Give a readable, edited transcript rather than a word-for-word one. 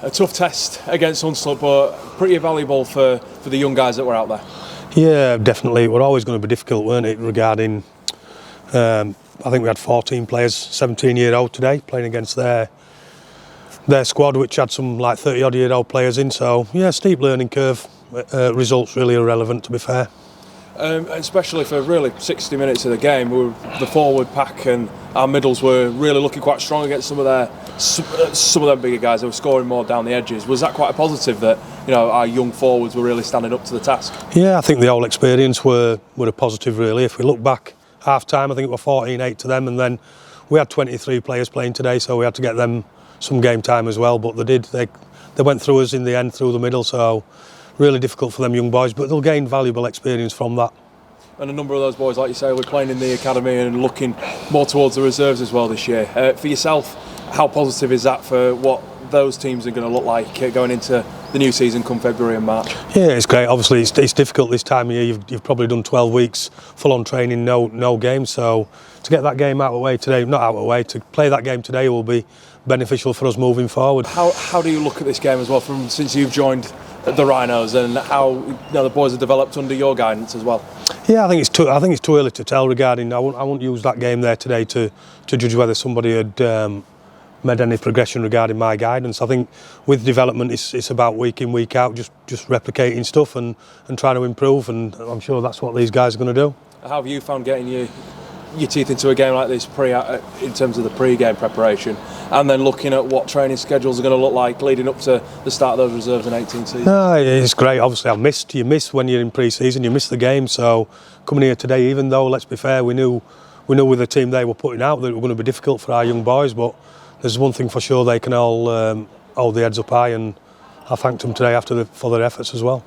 A tough test against Hunslet, but pretty valuable for the young guys that were out there. Yeah, definitely. It were always going to be difficult, weren't it, regarding, I think we had 14 players, 17-year-old today, playing against their squad, which had some like 30-odd-year-old players in. So, yeah, steep learning curve. Results really irrelevant, to be fair. Especially for really 60 minutes of the game, the forward pack and our middles were really looking quite strong against some of them bigger guys that were scoring more down the edges. Was that quite a positive that our young forwards were really standing up to the task? Yeah, I think the whole experience were a positive really. If we look back half time, I think it was 14-8 to them, and then we had 23 players playing today, so we had to get them some game time as well. But they went through us in the end through the middle, so really difficult for them young boys, but they'll gain valuable experience from that. And a number of those boys, like you say, were playing in the academy and looking more towards the reserves as well this year. For yourself, how positive is that for what those teams are going to look like going into the new season come February and March? Yeah, it's great. Obviously, it's difficult this time of year. You've probably done 12 weeks full-on training, no games. So to get that game out of the way today, not out of the way, to play that game today will be beneficial for us moving forward. How do you look at this game as well, since you've joined the Rhinos, and how the boys have developed under your guidance as well? Yeah, I think it's too early to tell regarding. I won't use that game there today to judge whether somebody had made any progression regarding my guidance. I think with development, it's about week in, week out, just replicating stuff and trying to improve, and I'm sure that's what these guys are going to do. How have you found getting your teeth into a game like this in terms of the pre-game preparation, and then looking at what training schedules are going to look like leading up to the start of those reserves in 18 seasons? No, it's great. Obviously, you miss when you're in pre-season, you miss the game. So coming here today, even though, let's be fair, we knew with the team they were putting out that it was going to be difficult for our young boys, but there's one thing for sure, they can all hold their heads up high, and I thanked them today for their efforts as well.